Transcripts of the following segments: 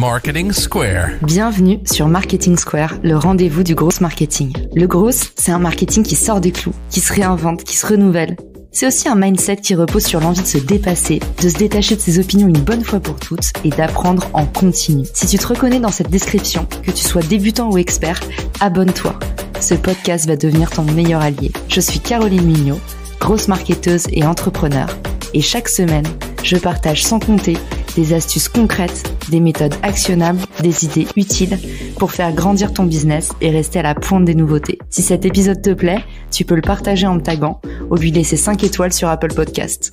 Marketing Square. Bienvenue sur Marketing Square, le rendez-vous du growth marketing. Le growth, c'est un marketing qui sort des clous, qui se réinvente, qui se renouvelle. C'est aussi un mindset qui repose sur l'envie de se dépasser, de se détacher de ses opinions une bonne fois pour toutes et d'apprendre en continu. Si tu te reconnais dans cette description, que tu sois débutant ou expert, abonne-toi. Ce podcast va devenir ton meilleur allié. Je suis Caroline Mignot, grosse marketeuse et entrepreneur. Et chaque semaine, je partage sans compter des astuces concrètes, des méthodes actionnables, des idées utiles pour faire grandir ton business et rester à la pointe des nouveautés. Si cet épisode te plaît, tu peux le partager en me taguant ou lui laisser 5 étoiles sur Apple Podcasts.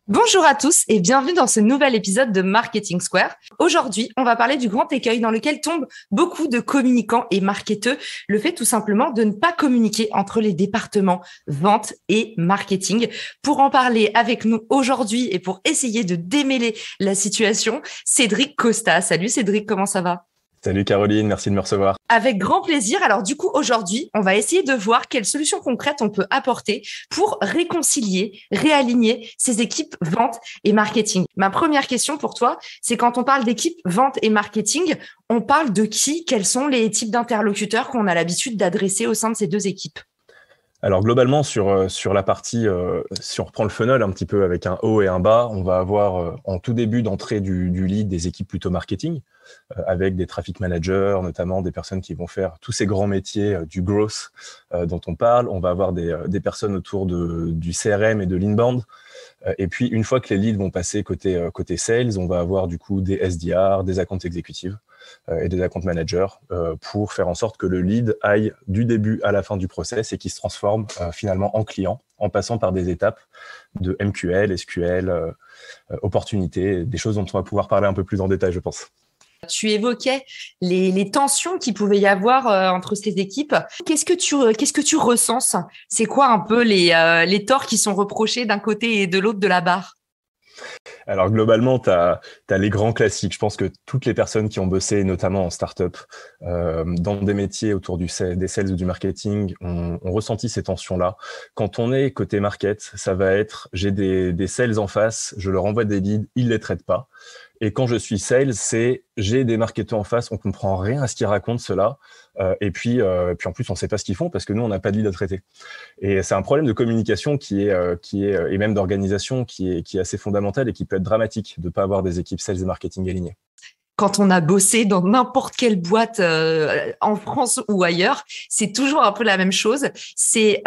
Bonjour à tous et bienvenue dans ce nouvel épisode de Marketing Square. Aujourd'hui, on va parler du grand écueil dans lequel tombent beaucoup de communicants et marketeurs, le fait tout simplement de ne pas communiquer entre les départements vente et marketing. Pour en parler avec nous aujourd'hui et pour essayer de démêler la situation, Cédric Costa. Salut Cédric, comment ça va ? Salut Caroline, merci de me recevoir. Avec grand plaisir. Alors du coup, aujourd'hui, on va essayer de voir quelles solutions concrètes on peut apporter pour réconcilier, réaligner ces équipes vente et marketing. Ma première question pour toi, c'est quand on parle d'équipe vente et marketing, on parle de qui ? Quels sont les types d'interlocuteurs qu'on a l'habitude d'adresser au sein de ces deux équipes ? Alors globalement, sur la partie, si on reprend le funnel un petit peu avec un haut et un bas, on va avoir en tout début d'entrée du lead des équipes plutôt marketing, avec des traffic managers, notamment des personnes qui vont faire tous ces grands métiers du growth dont on parle. On va avoir des personnes autour du CRM et de l'inbound. Et puis, une fois que les leads vont passer côté sales, on va avoir du coup des SDR, des account exécutives et des account managers pour faire en sorte que le lead aille du début à la fin du process et qu'il se transforme finalement en client en passant par des étapes de MQL, SQL, opportunités, des choses dont on va pouvoir parler un peu plus en détail, je pense. Tu évoquais les tensions qu'il pouvait y avoir entre ces équipes. Qu'est-ce que tu recenses ? C'est quoi un peu les torts qui sont reprochés d'un côté et de l'autre de la barre ? Alors globalement, tu as les grands classiques. Je pense que toutes les personnes qui ont bossé, notamment en start-up, dans des métiers autour des sales ou du marketing, ont ressenti ces tensions-là. Quand on est côté market, ça va être j'ai des sales en face, je leur envoie des leads, ils les traitent pas. Et quand je suis sales, c'est j'ai des marketeurs en face, on comprend rien à ce qu'ils racontent cela. Et puis en plus, on sait pas ce qu'ils font parce que nous, on n'a pas de lead à traiter. Et c'est un problème de communication qui est et même d'organisation qui est assez fondamental et qui peut être dramatique de pas avoir des équipes sales et marketing alignées. Quand on a bossé dans n'importe quelle boîte en France ou ailleurs, c'est toujours un peu la même chose. C'est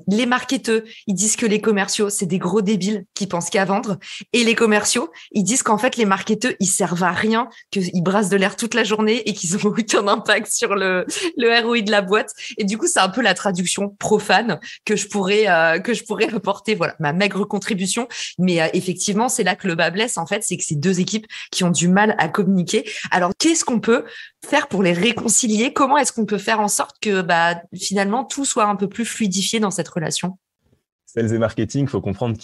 les marketeurs, ils disent que les commerciaux, c'est des gros débiles qui pensent qu'à vendre. Et les commerciaux, ils disent qu'en fait, les marketeurs, ils servent à rien, qu'ils brassent de l'air toute la journée et qu'ils ont aucun impact sur le ROI de la boîte. Et du coup, c'est un peu la traduction profane que je pourrais apporter. Voilà, ma maigre contribution. Mais effectivement, c'est là que le bas blesse, en fait, c'est que ces deux équipes qui ont du mal à communiquer. Alors, qu'est-ce qu'on peut faire pour les réconcilier ? Comment est-ce qu'on peut faire en sorte que finalement tout soit un peu plus fluidifié dans cette relation ? Sales et marketing, il faut comprendre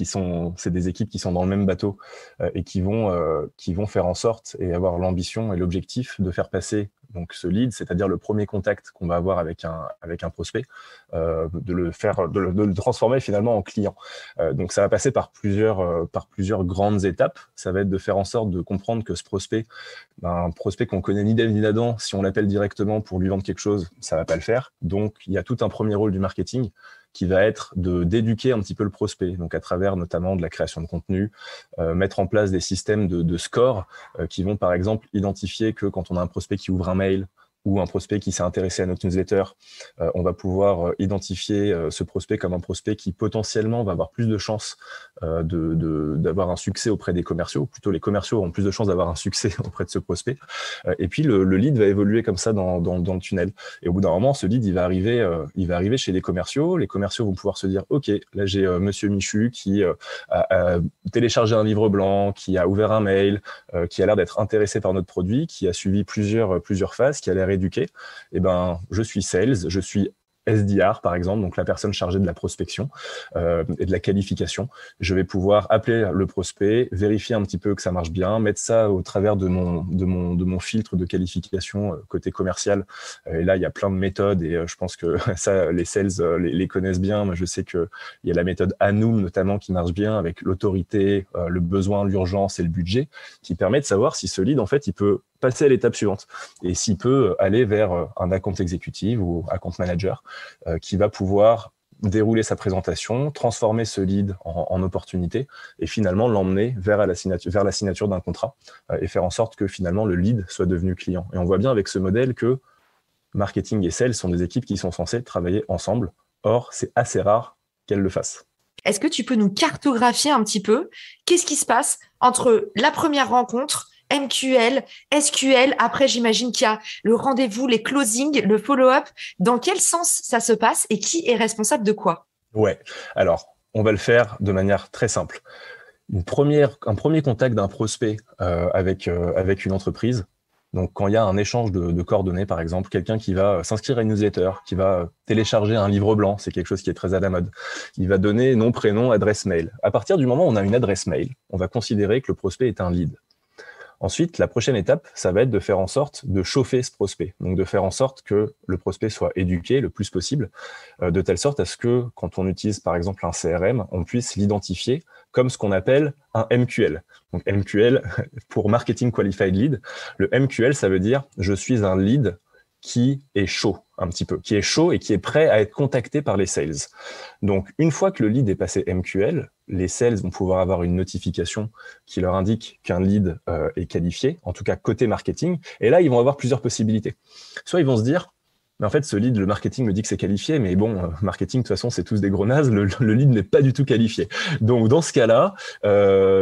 c'est des équipes qui sont dans le même bateau et qui vont faire en sorte et avoir l'ambition et l'objectif de faire passer donc ce lead, c'est-à-dire le premier contact qu'on va avoir avec un prospect, de le transformer finalement en client. Donc ça va passer par plusieurs grandes étapes. Ça va être de faire en sorte de comprendre que ce prospect, un prospect qu'on connaît ni d'Ève ni d'Adam, si on l'appelle directement pour lui vendre quelque chose, ça va pas le faire. Donc il y a tout un premier rôle du marketing qui va être d'éduquer un petit peu le prospect, donc à travers notamment de la création de contenu, mettre en place des systèmes de score qui vont par exemple identifier que quand on a un prospect qui ouvre un mail ou un prospect qui s'est intéressé à notre newsletter, on va pouvoir identifier ce prospect comme un prospect qui potentiellement va avoir plus de chances d'avoir un succès auprès des commerciaux, ou plutôt les commerciaux ont plus de chances d'avoir un succès auprès de ce prospect. Et puis le lead va évoluer comme ça dans le tunnel. Et au bout d'un moment, ce lead, il va arriver chez les commerciaux. Les commerciaux vont pouvoir se dire, OK, là j'ai Monsieur Michu qui a téléchargé un livre blanc, qui a ouvert un mail, qui a l'air d'être intéressé par notre produit, qui a suivi plusieurs phases, qui a l'air éduqué. Eh ben, je suis sales, je suis SDR, par exemple, donc la personne chargée de la prospection et de la qualification. Je vais pouvoir appeler le prospect, vérifier un petit peu que ça marche bien, mettre ça au travers de mon filtre de qualification côté commercial. Et là, il y a plein de méthodes et je pense que ça, les sales les connaissent bien. Moi, je sais qu'il y a la méthode Anoum notamment qui marche bien avec l'autorité, le besoin, l'urgence et le budget, qui permet de savoir si ce lead, en fait, il peut passer à l'étape suivante et s'il peut aller vers un account exécutif ou account manager qui va pouvoir dérouler sa présentation, transformer ce lead en opportunité et finalement l'emmener vers la signature d'un contrat et faire en sorte que finalement le lead soit devenu client. Et on voit bien avec ce modèle que marketing et sales sont des équipes qui sont censées travailler ensemble. Or, c'est assez rare qu'elles le fassent. Est-ce que tu peux nous cartographier un petit peu qu'est-ce qui se passe entre la première rencontre, MQL, SQL, après j'imagine qu'il y a le rendez-vous, les closings, le follow-up. Dans quel sens ça se passe et qui est responsable de quoi? Ouais, alors on va le faire de manière très simple. Un premier contact d'un prospect avec une entreprise. Donc, quand il y a un échange de coordonnées, par exemple, quelqu'un qui va s'inscrire à une newsletter, qui va télécharger un livre blanc, c'est quelque chose qui est très à la mode. Il va donner nom, prénom, adresse mail. À partir du moment où on a une adresse mail, on va considérer que le prospect est un lead. Ensuite, la prochaine étape, ça va être de faire en sorte de chauffer ce prospect. Donc, de faire en sorte que le prospect soit éduqué le plus possible, de telle sorte à ce que, quand on utilise, par exemple, un CRM, on puisse l'identifier comme ce qu'on appelle un MQL. Donc, MQL, pour Marketing Qualified Lead, le MQL, ça veut dire « je suis un lead qui est chaud ». Un petit peu, qui est chaud et qui est prêt à être contacté par les sales. Donc, une fois que le lead est passé MQL, les sales vont pouvoir avoir une notification qui leur indique qu'un lead est qualifié, en tout cas côté marketing. Et là, ils vont avoir plusieurs possibilités. Soit ils vont se dire, mais en fait, ce lead, le marketing me dit que c'est qualifié, mais bon, marketing, de toute façon, c'est tous des gros nazes, le lead n'est pas du tout qualifié. Donc, dans ce cas-là,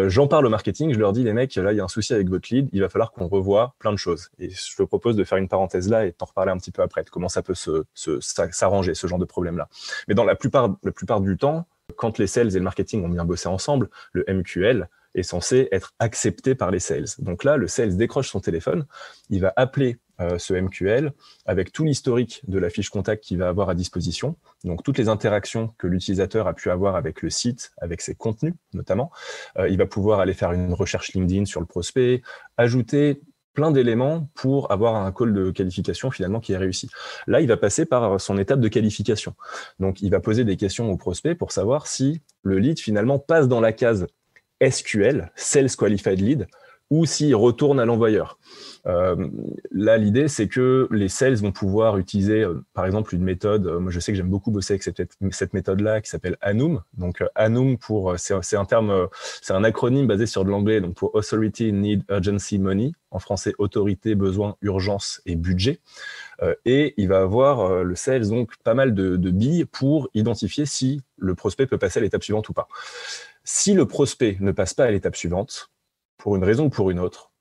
j'en parle au marketing, je leur dis, les mecs, là, il y a un souci avec votre lead, il va falloir qu'on revoie plein de choses. Et je te propose de faire une parenthèse là et de t'en reparler un petit peu après, de comment ça peut s'arranger, ce genre de problème-là. Mais dans la plupart du temps, quand les sales et le marketing ont bien bossé ensemble, le MQL est censé être accepté par les sales. Donc là, le sales décroche son téléphone, il va appeler ce MQL avec tout l'historique de la fiche contact qu'il va avoir à disposition, donc toutes les interactions que l'utilisateur a pu avoir avec le site, avec ses contenus notamment. Il va pouvoir aller faire une recherche LinkedIn sur le prospect, ajouter plein d'éléments pour avoir un call de qualification finalement qui est réussi. Là, il va passer par son étape de qualification. Donc, il va poser des questions au prospect pour savoir si le lead finalement passe dans la case SQL, Sales Qualified Lead, ou s'il retourne à l'envoyeur. Là, l'idée, c'est que les sales vont pouvoir utiliser, par exemple, une méthode. Moi, je sais que j'aime beaucoup bosser avec cette méthode-là qui s'appelle Anoum. Donc, Anoum, c'est un terme, c'est un acronyme basé sur de l'anglais, donc pour Authority, Need, Urgency, Money. En français, autorité, besoin, urgence et budget. Et il va avoir le sales donc pas mal de billes pour identifier si le prospect peut passer à l'étape suivante ou pas. Si le prospect ne passe pas à l'étape suivante, pour une raison ou pour une autre,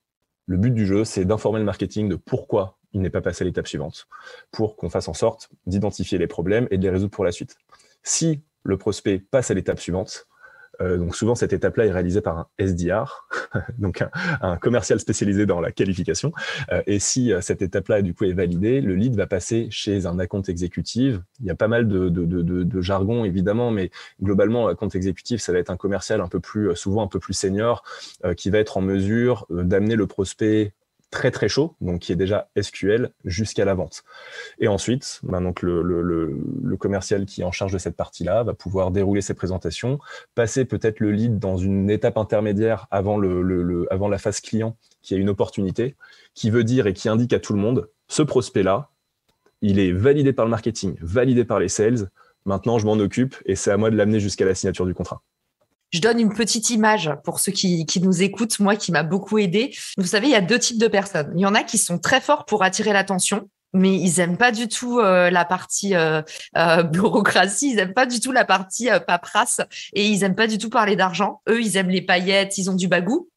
le but du jeu, c'est d'informer le marketing de pourquoi il n'est pas passé à l'étape suivante, pour qu'on fasse en sorte d'identifier les problèmes et de les résoudre pour la suite. Si le prospect passe à l'étape suivante, donc souvent cette étape-là est réalisée par un SDR, donc un commercial spécialisé dans la qualification, et si cette étape-là du coup est validée, le lead va passer chez un account exécutif. Il y a pas mal de jargon évidemment, mais globalement account exécutif, ça va être un commercial souvent un peu plus senior, qui va être en mesure d'amener le prospect très très chaud, donc qui est déjà SQL, jusqu'à la vente. Et ensuite, donc le commercial qui est en charge de cette partie-là va pouvoir dérouler ses présentations, passer peut-être le lead dans une étape intermédiaire avant la phase client, qui a une opportunité, qui veut dire et qui indique à tout le monde, ce prospect-là, il est validé par le marketing, validé par les sales, maintenant je m'en occupe et c'est à moi de l'amener jusqu'à la signature du contrat. Je donne une petite image pour ceux qui nous écoutent, moi qui m'a beaucoup aidé. Vous savez, il y a deux types de personnes. Il y en a qui sont très forts pour attirer l'attention, mais ils aiment pas du tout la partie bureaucratie, ils aiment pas du tout la partie paperasse et ils aiment pas du tout parler d'argent. Eux, ils aiment les paillettes, ils ont du bagou.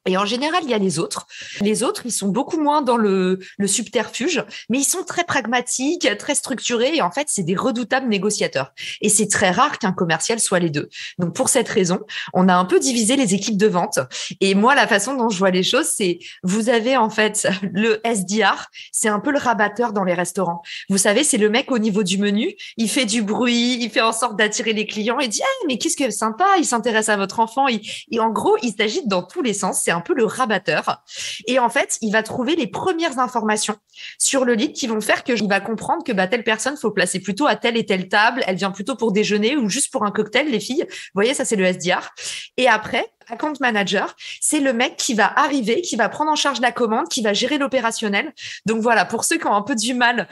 Et en général, il y a les autres. Les autres, ils sont beaucoup moins dans le subterfuge, mais ils sont très pragmatiques, très structurés. Et en fait, c'est des redoutables négociateurs. Et c'est très rare qu'un commercial soit les deux. Donc, pour cette raison, on a un peu divisé les équipes de vente. Et moi, la façon dont je vois les choses, c'est vous avez en fait le SDR, c'est un peu le rabatteur dans les restaurants. Vous savez, c'est le mec au niveau du menu. Il fait du bruit, il fait en sorte d'attirer les clients. Il dit mais qu'est-ce que c'est sympa, il s'intéresse à votre enfant. Et en gros, il s'agite dans tous les sens. C'est un peu le rabatteur. Et en fait, il va trouver les premières informations sur le lead qui vont faire qu'il va comprendre que telle personne, faut placer plutôt à telle et telle table. Elle vient plutôt pour déjeuner ou juste pour un cocktail, les filles. Vous voyez, ça, c'est le SDR. Et après, account manager, c'est le mec qui va arriver, qui va prendre en charge la commande, qui va gérer l'opérationnel. Donc voilà, pour ceux qui ont un peu du mal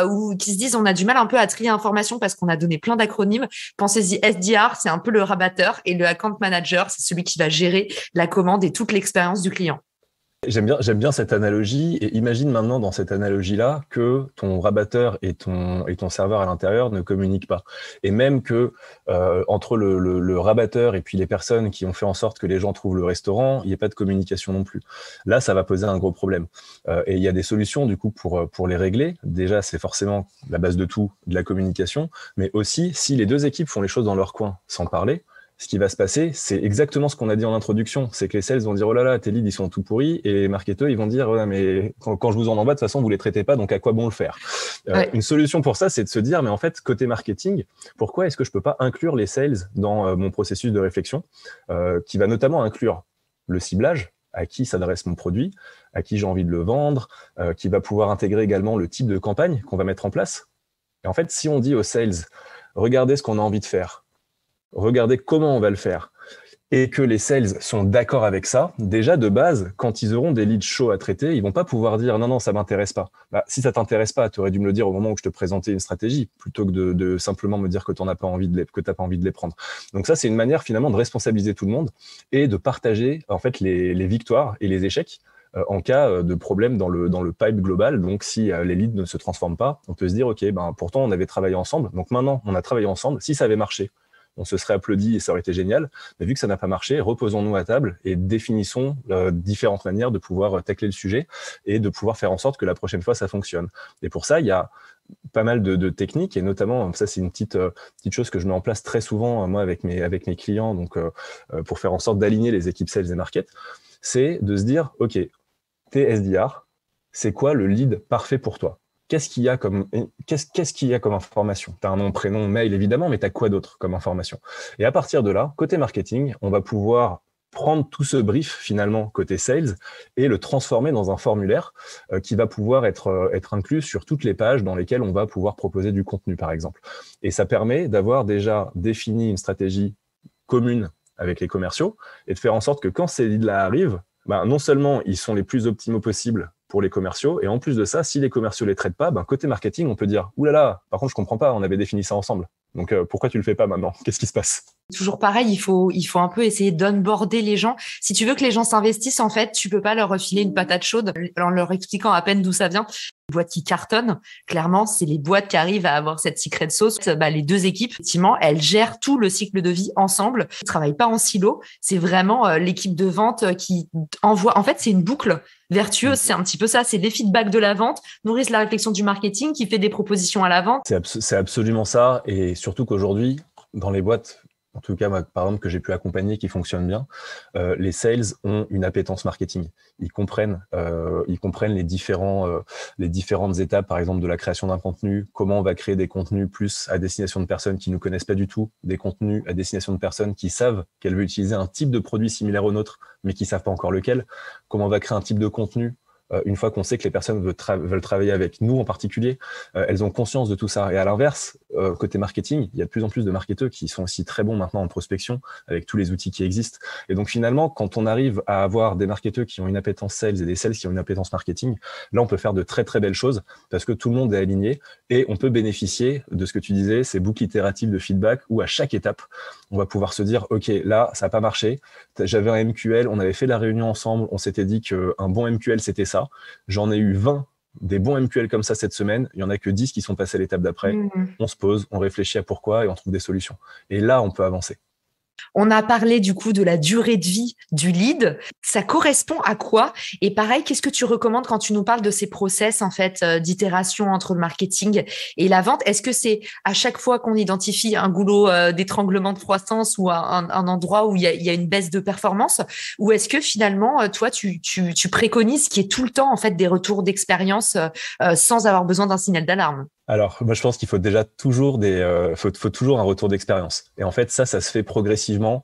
ou qui se disent on a du mal un peu à trier l'information parce qu'on a donné plein d'acronymes, pensez-y, SDR, c'est un peu le rabatteur et le account manager, c'est celui qui va gérer la commande et toute l'expérience du client. J'aime bien cette analogie et imagine maintenant dans cette analogie-là que ton rabatteur et ton serveur à l'intérieur ne communiquent pas. Et même que entre le rabatteur et puis les personnes qui ont fait en sorte que les gens trouvent le restaurant, il n'y ait pas de communication non plus. Là, ça va poser un gros problème. Et il y a des solutions du coup pour les régler. Déjà, c'est forcément la base de tout, de la communication, mais aussi si les deux équipes font les choses dans leur coin sans parler, ce qui va se passer, c'est exactement ce qu'on a dit en introduction. C'est que les sales vont dire « Oh là là, tes leads, ils sont tout pourris ». Et les marketeurs, ils vont dire « mais quand je vous en envoie, de toute façon, vous les traitez pas, donc à quoi bon le faire ?» Ouais. Une solution pour ça, c'est de se dire « Mais en fait, côté marketing, pourquoi est-ce que je peux pas inclure les sales dans mon processus de réflexion qui va notamment inclure le ciblage, à qui s'adresse mon produit, à qui j'ai envie de le vendre, qui va pouvoir intégrer également le type de campagne qu'on va mettre en place. » Et en fait, si on dit aux sales « Regardez ce qu'on a envie de faire », regardez comment on va le faire, et que les sales sont d'accord avec ça, déjà de base, quand ils auront des leads chauds à traiter, ils vont pas pouvoir dire non, ça m'intéresse pas. Si ça t'intéresse pas, tu aurais dû me le dire au moment où je te présentais une stratégie, plutôt que de simplement me dire que t'as pas envie de les prendre. Donc ça, c'est une manière finalement de responsabiliser tout le monde et de partager en fait les victoires et les échecs en cas de problème dans le pipe global. Donc, si les leads ne se transforment pas, on peut se dire, OK, pourtant, on avait travaillé ensemble. Donc maintenant, on a travaillé ensemble. Si ça avait marché, on se serait applaudi et ça aurait été génial. Mais vu que ça n'a pas marché, reposons-nous à table et définissons différentes manières de pouvoir tacler le sujet et de pouvoir faire en sorte que la prochaine fois, ça fonctionne. Et pour ça, il y a pas mal de techniques et notamment, ça c'est une petite chose que je mets en place très souvent, moi, avec mes clients, donc pour faire en sorte d'aligner les équipes sales et market, c'est de se dire, OK, t'es SDR, c'est quoi le lead parfait pour toi ? Qu'est-ce qu'il y a comme information ? Tu as un nom, prénom, mail, évidemment, mais tu as quoi d'autre comme information ? Et à partir de là, côté marketing, on va pouvoir prendre tout ce brief, finalement, côté sales, et le transformer dans un formulaire qui va pouvoir être inclus sur toutes les pages dans lesquelles on va pouvoir proposer du contenu, par exemple. Et ça permet d'avoir déjà défini une stratégie commune avec les commerciaux et de faire en sorte que quand ces leads-là arrivent, non seulement ils sont les plus optimaux possibles pour les commerciaux, et en plus de ça, si les commerciaux les traitent pas, côté marketing, on peut dire « Ouh là là, par contre, je comprends pas, on avait défini ça ensemble. Donc, pourquoi tu le fais pas maintenant ? Qu'est-ce qui se passe ?» Toujours pareil, il faut un peu essayer d'onboarder les gens. Si tu veux que les gens s'investissent, en fait, tu peux pas leur refiler une patate chaude en leur expliquant à peine d'où ça vient. Les boîtes qui cartonnent, clairement, c'est les boîtes qui arrivent à avoir cette secret sauce. Les deux équipes, effectivement, elles gèrent tout le cycle de vie ensemble. Ils travaillent pas en silo. C'est vraiment l'équipe de vente qui envoie. En fait, c'est une boucle vertueuse. C'est un petit peu ça. C'est les feedbacks de la vente, nourrissent la réflexion du marketing qui fait des propositions à la vente. C'est absolument ça. Et surtout qu'aujourd'hui, dans les boîtes, en tout cas, moi, par exemple, que j'ai pu accompagner, qui fonctionnent bien, les sales ont une appétence marketing. Ils comprennent les différentes étapes, par exemple, de la création d'un contenu, comment on va créer des contenus plus à destination de personnes qui ne nous connaissent pas du tout, des contenus à destination de personnes qui savent qu'elles veulent utiliser un type de produit similaire au nôtre, mais qui savent pas encore lequel, comment on va créer un type de contenu une fois qu'on sait que les personnes veulent travailler avec nous en particulier, elles ont conscience de tout ça. Et à l'inverse, côté marketing, il y a de plus en plus de marketeurs qui sont aussi très bons maintenant en prospection avec tous les outils qui existent. Et donc finalement, quand on arrive à avoir des marketeurs qui ont une appétence sales et des sales qui ont une appétence marketing, là on peut faire de très très belles choses parce que tout le monde est aligné et on peut bénéficier de ce que tu disais, ces boucles itératives de feedback où à chaque étape, on va pouvoir se dire, OK, là, ça n'a pas marché. J'avais un MQL, on avait fait la réunion ensemble, on s'était dit qu'un bon MQL, c'était ça. J'en ai eu 20 des bons MQL comme ça cette semaine. Il n'y en a que 10 qui sont passés à l'étape d'après. On se pose, on réfléchit à pourquoi et on trouve des solutions. Et là, on peut avancer. On a parlé du coup de la durée de vie du lead. Ça correspond à quoi? Et pareil, qu'est-ce que tu recommandes quand tu nous parles de ces process en fait d'itération entre le marketing et la vente? Est-ce que c'est à chaque fois qu'on identifie un goulot d'étranglement de croissance ou un endroit où il y a une baisse de performance, ou est-ce que finalement toi tu préconises qu'il y ait tout le temps en fait des retours d'expérience sans avoir besoin d'un signal d'alarme? Alors, moi, je pense qu'il faut déjà toujours faut toujours un retour d'expérience. Et en fait, ça se fait progressivement.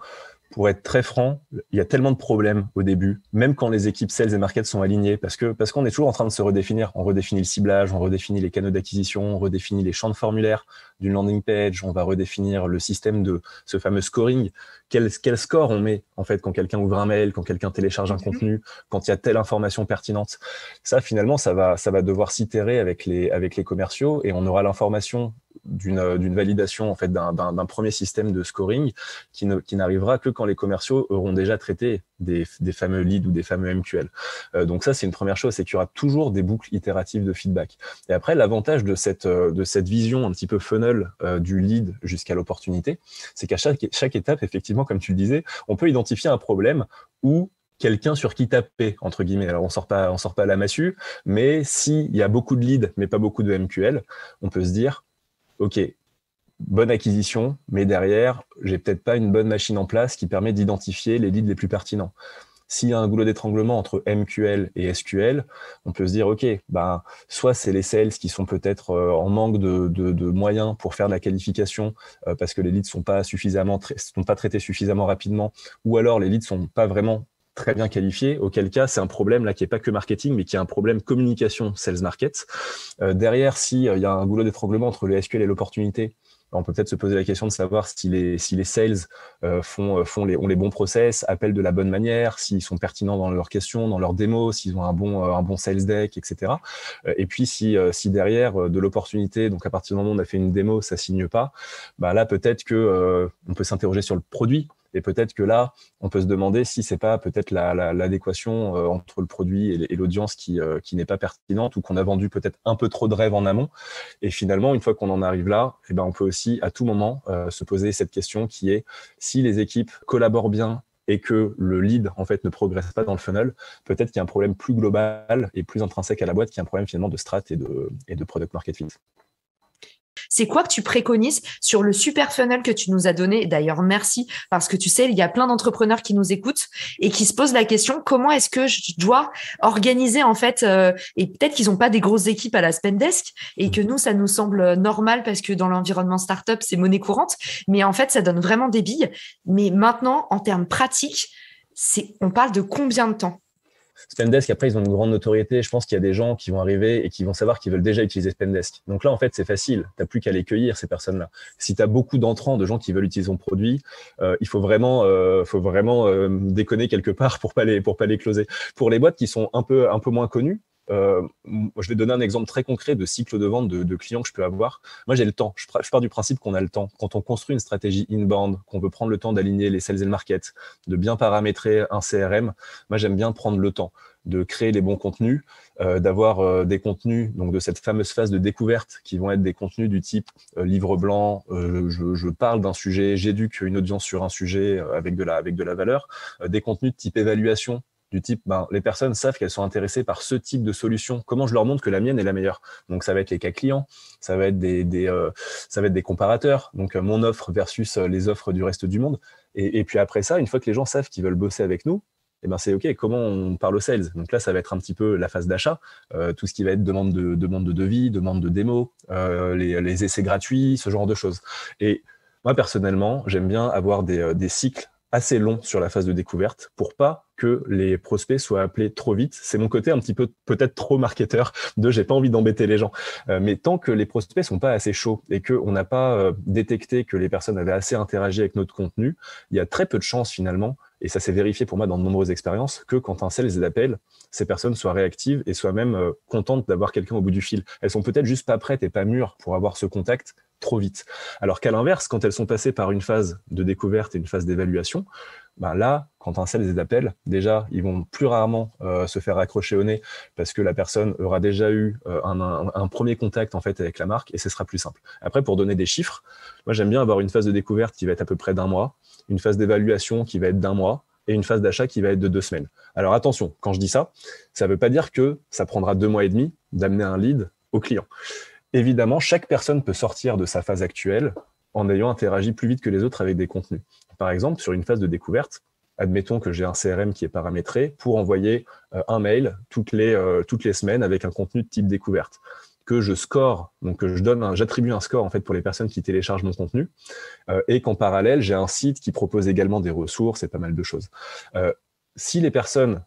Pour être très franc, il y a tellement de problèmes au début, même quand les équipes sales et market sont alignées, parce qu'on est toujours en train de se redéfinir. On redéfinit le ciblage, on redéfinit les canaux d'acquisition, on redéfinit les champs de formulaire d'une landing page, on va redéfinir le système de ce fameux scoring. Quel score on met en fait quand quelqu'un ouvre un mail, quand quelqu'un télécharge un contenu, quand il y a telle information pertinente. Ça, finalement, ça va devoir s'itérer avec les commerciaux, et on aura l'information d'une validation en fait d'un premier système de scoring qui n'arrivera que quand les commerciaux auront déjà traité des fameux leads ou des fameux MQL. Donc ça, c'est une première chose, c'est qu'il y aura toujours des boucles itératives de feedback. Et après, l'avantage de cette vision un petit peu funnel du lead jusqu'à l'opportunité, c'est qu'à chaque étape, effectivement, comme tu le disais, on peut identifier un problème où quelqu'un sur qui taper, entre guillemets. Alors, on sort pas à la massue, mais s'il y a beaucoup de leads, mais pas beaucoup de MQL, on peut se dire, OK, bonne acquisition, mais derrière, j'ai peut-être pas une bonne machine en place qui permet d'identifier les leads les plus pertinents. S'il y a un goulot d'étranglement entre MQL et SQL, on peut se dire, OK, soit c'est les sales qui sont peut-être en manque de moyens pour faire de la qualification parce que les leads sont pas traités suffisamment rapidement, ou alors les leads sont pas vraiment très bien qualifiés, auquel cas c'est un problème là qui est pas que marketing, mais qui est un problème communication sales market. Derrière, s'il y a un goulot d'étranglement entre le SQL et l'opportunité, on peut peut-être se poser la question de savoir si les sales ont les bons process, appellent de la bonne manière, s'ils sont pertinents dans leurs questions, dans leurs démos, s'ils ont un bon sales deck, etc. Et puis si derrière de l'opportunité, donc à partir du moment où on a fait une démo, ça signe pas, là peut-être que on peut s'interroger sur le produit. Et peut-être que là, on peut se demander si c'est pas peut-être l'adéquation entre le produit et l'audience qui n'est pas pertinente, ou qu'on a vendu peut-être un peu trop de rêves en amont. Et finalement, une fois qu'on en arrive là, on peut aussi à tout moment se poser cette question qui est, si les équipes collaborent bien et que le lead en fait ne progresse pas dans le funnel, peut-être qu'il y a un problème plus global et plus intrinsèque à la boîte, qui est un problème finalement de strat et de product market fit. C'est quoi que tu préconises sur le super funnel que tu nous as donné? D'ailleurs, merci, parce que tu sais, il y a plein d'entrepreneurs qui nous écoutent et qui se posent la question, comment est-ce que je dois organiser en fait, et peut-être qu'ils n'ont pas des grosses équipes à la Spendesk et que nous, ça nous semble normal parce que dans l'environnement startup, c'est monnaie courante, mais en fait, ça donne vraiment des billes. Mais maintenant, en termes pratiques, on parle de combien de temps? Spendesk, après, ils ont une grande notoriété. Je pense qu'il y a des gens qui vont arriver et qui vont savoir qu'ils veulent déjà utiliser Spendesk. Donc là, en fait, c'est facile. Tu n'as plus qu'à les cueillir, ces personnes-là. Si tu as beaucoup d'entrants, de gens qui veulent utiliser ton produit, il faut vraiment déconner quelque part pour pas les closer. Pour les boîtes qui sont un peu moins connues, je vais donner un exemple très concret de cycle de vente de clients que je peux avoir. Moi, j'ai le temps. Je pars du principe qu'on a le temps. Quand on construit une stratégie inbound, qu'on veut prendre le temps d'aligner les sales et le market, de bien paramétrer un CRM, moi, j'aime bien prendre le temps de créer les bons contenus, d'avoir des contenus donc de cette fameuse phase de découverte qui vont être des contenus du type livre blanc, je parle d'un sujet, j'éduque une audience sur un sujet avec de la valeur, des contenus de type évaluation, du type, les personnes savent qu'elles sont intéressées par ce type de solution. Comment je leur montre que la mienne est la meilleure? Donc, ça va être les cas clients, ça va être des comparateurs. Donc, mon offre versus les offres du reste du monde. Et puis après ça, une fois que les gens savent qu'ils veulent bosser avec nous, c'est OK. Comment on parle aux sales? Donc là, ça va être un petit peu la phase d'achat, tout ce qui va être demande de devis, demande de démo, les essais gratuits, ce genre de choses. Et moi, personnellement, j'aime bien avoir des cycles assez long sur la phase de découverte pour pas que les prospects soient appelés trop vite. C'est mon côté un petit peu peut-être trop marketeur j'ai pas envie d'embêter les gens. Mais tant que les prospects sont pas assez chauds et qu'on n'a pas détecté que les personnes avaient assez interagi avec notre contenu, il y a très peu de chances finalement, et ça s'est vérifié pour moi dans de nombreuses expériences, que quand un sales les appelle, ces personnes soient réactives et soient même contentes d'avoir quelqu'un au bout du fil. Elles sont peut-être juste pas prêtes et pas mûres pour avoir ce contact trop vite. Alors qu'à l'inverse, quand elles sont passées par une phase de découverte et une phase d'évaluation, là, quand un sales les appelle, déjà, ils vont plus rarement se faire accrocher au nez parce que la personne aura déjà eu un premier contact en fait avec la marque, et ce sera plus simple. Après, pour donner des chiffres, moi j'aime bien avoir une phase de découverte qui va être à peu près d'1 mois, une phase d'évaluation qui va être d'1 mois et une phase d'achat qui va être de 2 semaines. Alors attention, quand je dis ça, ça ne veut pas dire que ça prendra 2 mois et demi d'amener un lead au client. Évidemment, chaque personne peut sortir de sa phase actuelle en ayant interagi plus vite que les autres avec des contenus. Par exemple, sur une phase de découverte, admettons que j'ai un CRM qui est paramétré pour envoyer un mail toutes les semaines avec un contenu de type découverte, que je score, donc que j'attribue un score en fait pour les personnes qui téléchargent mon contenu, et qu'en parallèle, j'ai un site qui propose également des ressources et pas mal de choses. Si les personnes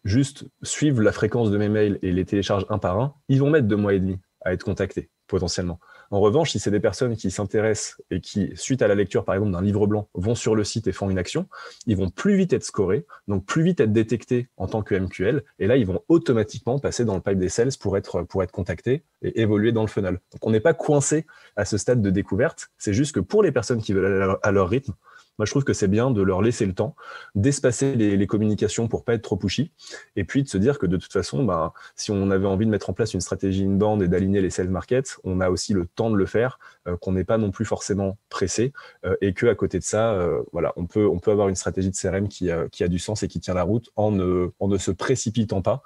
juste suivent la fréquence de mes mails et les téléchargent un par un, ils vont mettre 2 mois et demi à être contactés, potentiellement. En revanche, si c'est des personnes qui s'intéressent et qui, suite à la lecture, par exemple, d'un livre blanc, vont sur le site et font une action, ils vont plus vite être scorés, donc plus vite être détectés en tant que MQL, et là, ils vont automatiquement passer dans le pipe des sales pour être contactés et évoluer dans le funnel. Donc, on n'est pas coincé à ce stade de découverte, c'est juste que pour les personnes qui veulent aller à leur rythme, moi, je trouve que c'est bien de leur laisser le temps, d'espacer les communications pour pas être trop pushy, et puis de se dire que de toute façon, si on avait envie de mettre en place une stratégie inbound et d'aligner les sales markets, on a aussi le temps de le faire, qu'on n'est pas non plus forcément pressé, et que à côté de ça, voilà, on peut avoir une stratégie de CRM qui a du sens et qui tient la route en ne se précipitant pas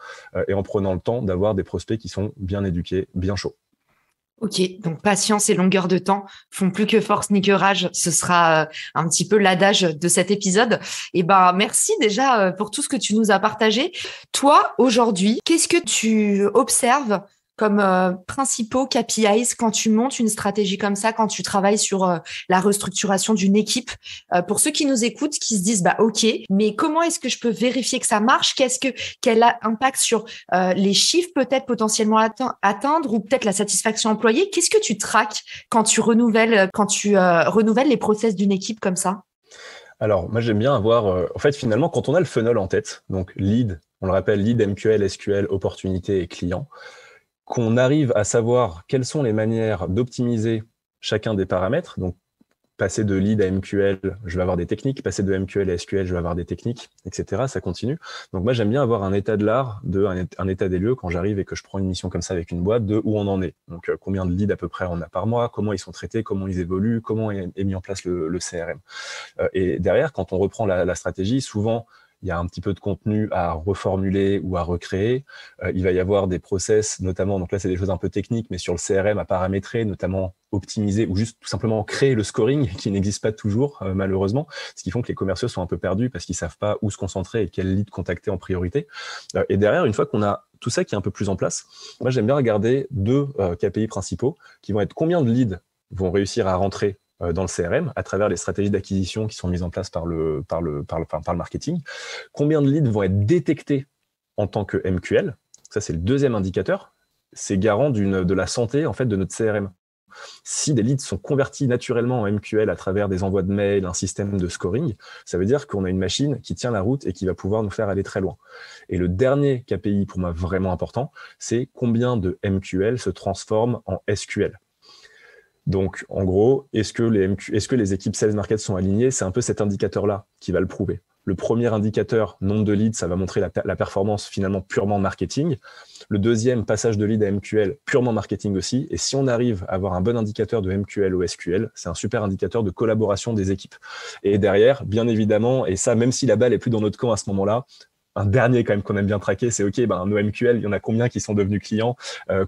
et en prenant le temps d'avoir des prospects qui sont bien éduqués, bien chauds. Ok, donc patience et longueur de temps font plus que force ni que rage. Ce sera un petit peu l'adage de cet épisode. Et merci déjà pour tout ce que tu nous as partagé. Toi, aujourd'hui, qu'est-ce que tu observes comme principaux KPIs quand tu montes une stratégie comme ça, quand tu travailles sur la restructuration d'une équipe? Pour ceux qui nous écoutent, qui se disent ok, mais comment est-ce que je peux vérifier que ça marche? Quel impact sur les chiffres peut-être potentiellement atteindre, ou peut-être la satisfaction employée? Qu'est-ce que tu traques quand tu renouvelles les process d'une équipe comme ça? Alors, moi, j'aime bien avoir... en fait, finalement, quand on a le funnel en tête, donc lead, on le rappelle, lead, MQL, SQL, opportunité et client, qu'on arrive à savoir quelles sont les manières d'optimiser chacun des paramètres. Donc, passer de lead à MQL, je vais avoir des techniques. Passer de MQL à SQL, je vais avoir des techniques, etc. Ça continue. Donc, moi, j'aime bien avoir un état de l'art, un état des lieux quand j'arrive et que je prends une mission comme ça avec une boîte, de où on en est. Donc, combien de leads à peu près on a par mois, comment ils sont traités, comment ils évoluent, comment est mis en place le CRM. Et derrière, quand on reprend la stratégie, souvent, il y a un petit peu de contenu à reformuler ou à recréer. Il va y avoir des process, notamment, donc là, c'est des choses un peu techniques, mais sur le CRM à paramétrer, notamment optimiser ou juste tout simplement créer le scoring qui n'existe pas toujours, malheureusement, ce qui font que les commerciaux sont un peu perdus parce qu'ils savent pas où se concentrer et quel lead contacter en priorité. Et derrière, une fois qu'on a tout ça qui est un peu plus en place, moi, j'aime bien regarder 2 KPI principaux qui vont être combien de leads vont réussir à rentrer dans le CRM à travers les stratégies d'acquisition qui sont mises en place par le marketing. Combien de leads vont être détectés en tant que MQL? Ça, c'est le 2e indicateur. C'est garant de la santé en fait de notre CRM. Si des leads sont convertis naturellement en MQL à travers des envois de mails, un système de scoring, ça veut dire qu'on a une machine qui tient la route et qui va pouvoir nous faire aller très loin. Et le dernier KPI pour moi vraiment important, c'est combien de MQL se transforment en SQL. Donc, en gros, est-ce que les équipes Sales Market sont alignées? C'est un peu cet indicateur-là qui va le prouver. Le premier indicateur, nombre de leads, ça va montrer la performance finalement purement marketing. Le deuxième, passage de lead à MQL, purement marketing aussi. Et si on arrive à avoir un bon indicateur de MQL ou SQL, c'est un super indicateur de collaboration des équipes. Et derrière, bien évidemment, et ça, même si la balle est plus dans notre camp à ce moment-là, un dernier quand même qu'on aime bien traquer, c'est OK, nos MQL, il y en a combien qui sont devenus clients,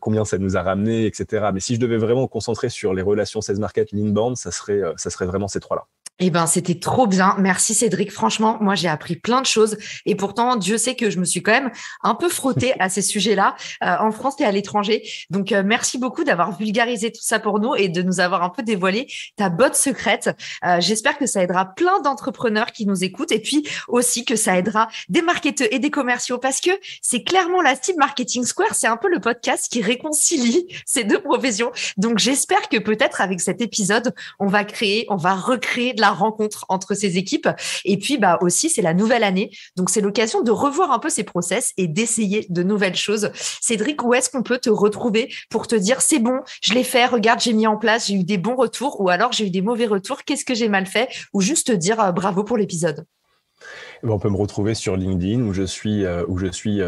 combien ça nous a ramené, etc. Mais si je devais vraiment me concentrer sur les relations sales market, l'inbound, ça serait vraiment ces 3-là. C'était trop bien. Merci Cédric. Franchement, moi, j'ai appris plein de choses. Et pourtant, Dieu sait que je me suis quand même un peu frottée à ces sujets-là, en France et à l'étranger. Donc, merci beaucoup d'avoir vulgarisé tout ça pour nous et de nous avoir un peu dévoilé ta botte secrète. J'espère que ça aidera plein d'entrepreneurs qui nous écoutent, et puis aussi que ça aidera des marketeurs et des commerciaux, parce que c'est clairement la cible Marketing Square. C'est un peu le podcast qui réconcilie ces 2 professions. Donc, j'espère que peut-être avec cet épisode, on va recréer de la rencontre entre ces équipes. Et puis, aussi, c'est la nouvelle année. Donc, c'est l'occasion de revoir un peu ces process et d'essayer de nouvelles choses. Cédric, où est-ce qu'on peut te retrouver pour te dire, c'est bon, je l'ai fait, regarde, j'ai mis en place, j'ai eu des bons retours, ou alors j'ai eu des mauvais retours, qu'est-ce que j'ai mal fait? Ou juste te dire bravo pour l'épisode. On peut me retrouver sur LinkedIn où je suis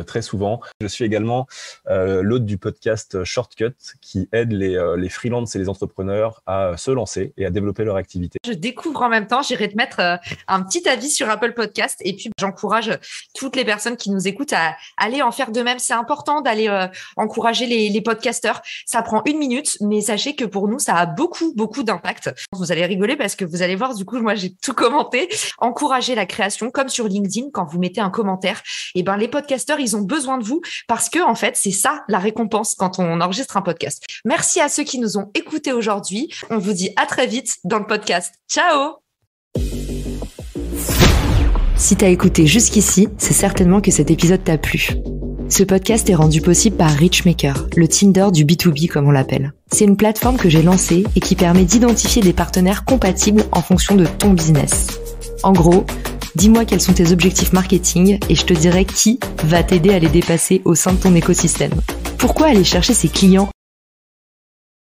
très souvent. Je suis également l'hôte du podcast Shortcut qui aide les freelances et les entrepreneurs à se lancer et à développer leur activité. Je découvre en même temps, j'irai te mettre un petit avis sur Apple Podcast et puis j'encourage toutes les personnes qui nous écoutent à aller en faire de même. C'est important d'aller encourager les podcasteurs. Ça prend 1 minute, mais sachez que pour nous, ça a beaucoup d'impact. Vous allez rigoler parce que vous allez voir, du coup, moi, j'ai tout commenté. Encourager la création, comme sur LinkedIn, quand vous mettez un commentaire, et ben, les podcasteurs, ils ont besoin de vous parce que, en fait, c'est ça la récompense quand on enregistre un podcast. Merci à ceux qui nous ont écoutés aujourd'hui. On vous dit à très vite dans le podcast. Ciao! Si t'as écouté jusqu'ici, c'est certainement que cet épisode t'a plu. Ce podcast est rendu possible par Richmaker, le Tinder du B2B comme on l'appelle. C'est une plateforme que j'ai lancée et qui permet d'identifier des partenaires compatibles en fonction de ton business. En gros, dis-moi quels sont tes objectifs marketing et je te dirai qui va t'aider à les dépasser au sein de ton écosystème. Pourquoi aller chercher ces clients